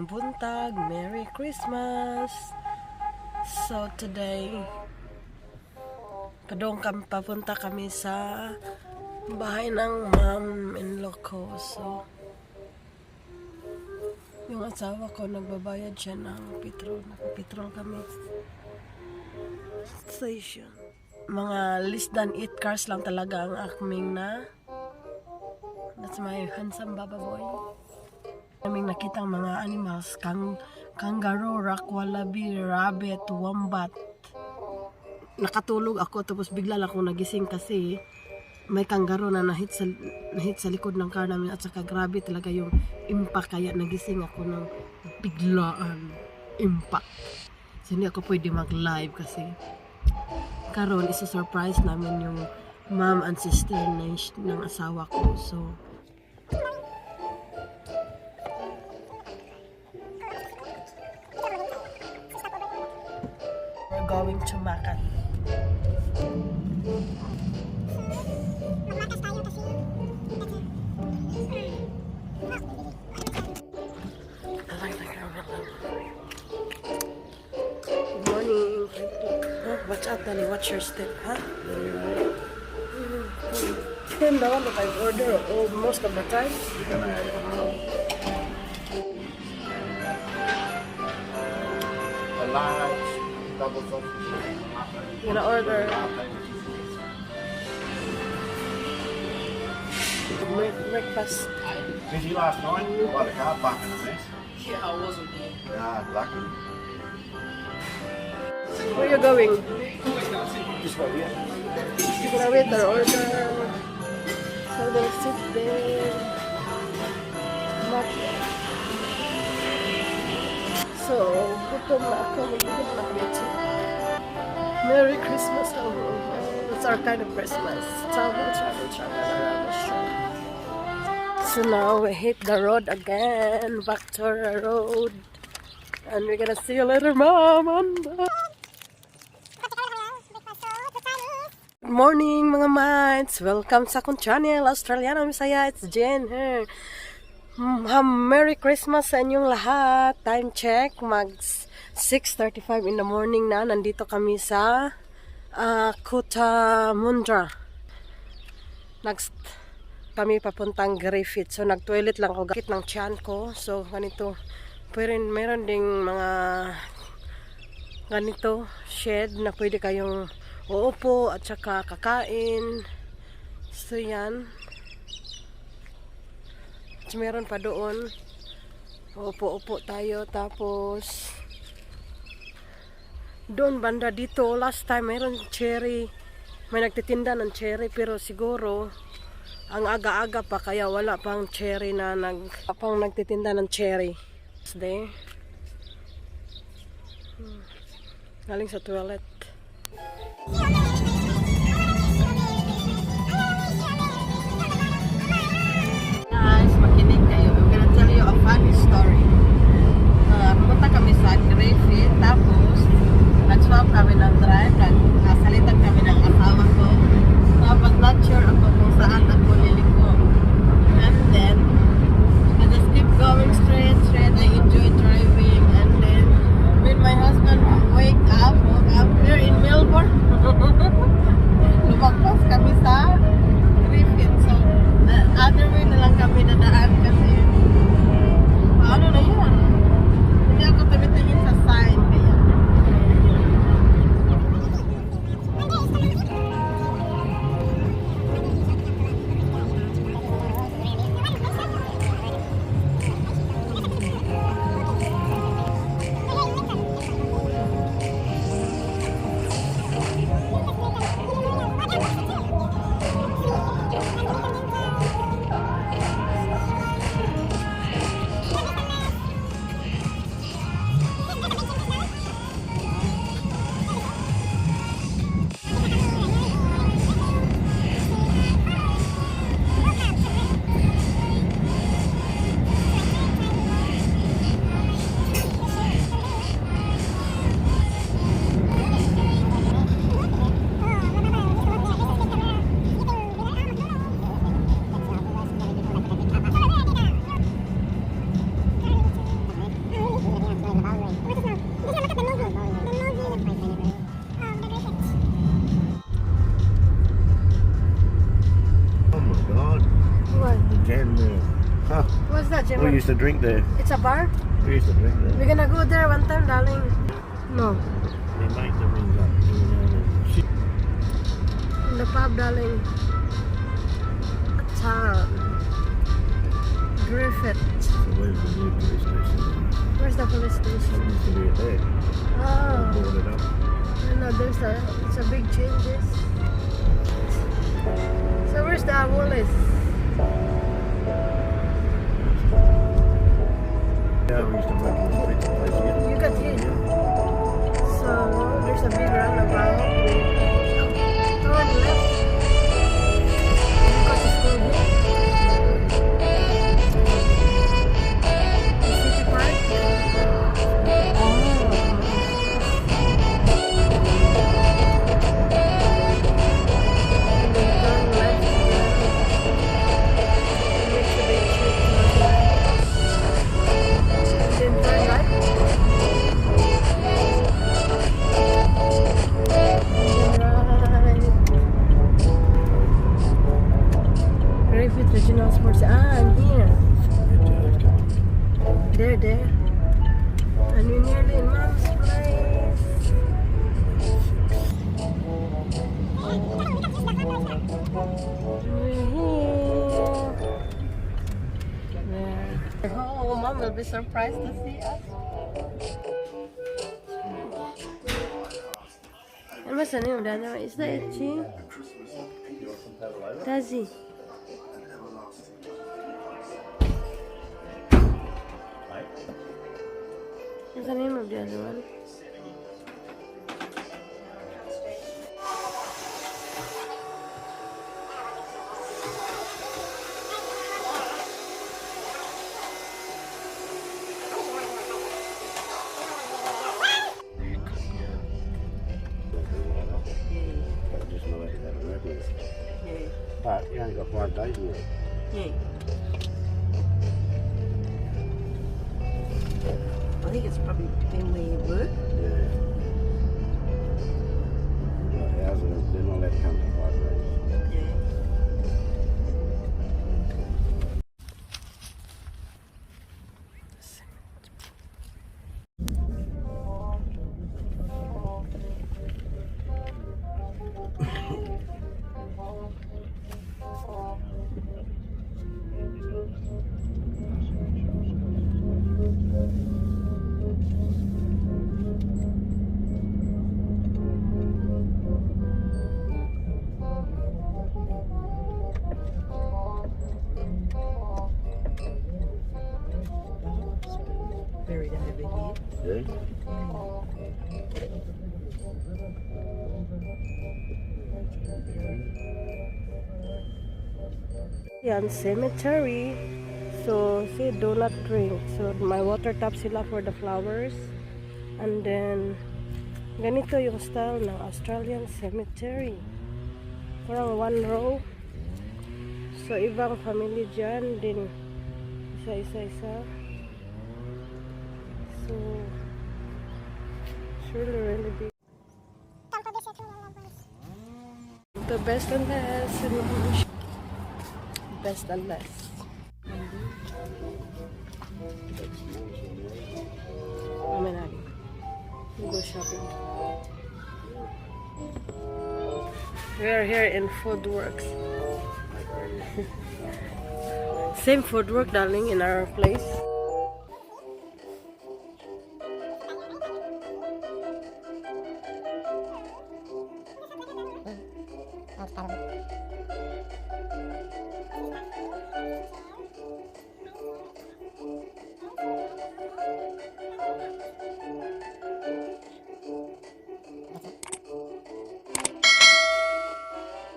Magandang buntag, Merry Christmas! So today, papunta kami sa bahay ng mom-in-law ko. So, yung asawa ko nagbabayad siya ng petrol. Nakapetrol kami. Station. Mga less than 8 cars lang talaga ang akming na. That's my handsome baba boy. Kaming nakitang mga animals, kangaroo, rock wallaby, rabbit, wombat. Nakatulog ako tapos bigla lang ako nagising kasi may kangaroo na nahit sa likod ng car namin at saka grabe talaga yung impact, kaya nagising ako ng biglaan impact. So hindi ako pwede mag-live kasi karon isa-surprise namin yung mom and sister ng asawa ko. So we're going to Makan. Good morning. Watch out, Dali. Watch your step, huh? Then the one that I order most of the time. A large double sausage. I'm gonna order breakfast. Busy last night by the car park in a mess. Yeah, I wasn't there. Yeah, lucky. Where are you going? Just go here. You're gonna wait or order. So we're gonna sit there. So, gutom na ako. Gutom na kami. Merry Christmas. That's our kind of Christmas. Travel around the shore. So now we hit the road again. Back to our road. And we're gonna see you later, Mom. Good morning mga mates! Welcome sa akong channel, Australiano Misaya. It's Jen here. Merry Christmas sa inyong lahat. Time check, mag 6:35 in the morning na. Nandito kami sa Kota Mundra. Next kami papuntang Griffith. So nag-toilet lang ako, gakit ng tiyan ko. So ganito, meron ding mga ganito shed na pwede kayong uupo at saka kakain. So yan. So, meron pa doon. Upo-upo tayo. Tapos doon banda dito, last time meron cherry. May nagtitinda ng cherry pero siguro ang aga-aga pa kaya wala pang cherry na nagtitinda ng cherry. There. Galing sa toilet. Guys, makinig kayo. I'm gonna tell you a funny story. Pumunta kami sa Griffith, tapos nag-swap kami ng drive, nagkasalitan kami ng asawa ko. Tapos not sure ako kung saan ako liliko. And then, I just keep going straight. I enjoy driving. And then, when my husband woke up, we're in Melbourne. Huh. What's that, Jim? We used to drink there. It's a bar? We used to drink there. We're gonna go there one time, darling. No. They make the rings up. In the pub, darling. Town. Griffith. So where's the new police station? Where's the police It station? used to be there. Oh. Boarded up. No, it's a big changes. So where's the Woolies? Yeah, we used to work in the pizza place here. You got hit. So there's a big roundabout. Turn left. Because it's cold here. The city park. And then turn left again. Makes a big shift to the left. And then turn right. Right. Griffith Regional Sports. I'm here. There. And we're nearly in Mom's place. We're here. There. Oh, Mom will be surprised to see us. And what's the name of that? Is that itchy? Does he? What's the name of the other one? Just know that you had a record. But you only got 5 days in it. I think it's probably depending where you work. Yeah. Like ours, they're not allowed to come to 5 days. Yeah. Buried over here. Yeah? Yan, cemetery. So, see, do not drink. So, my water tap sila for the flowers. And then, ganito yung style ng Australian cemetery. Parang one row. So, ibang family dyan din. Isa. So, it's really big. The best and last. Best and last. We go shopping. We are here in Foodworks. Same Foodwork, darling, in our place. That's kind of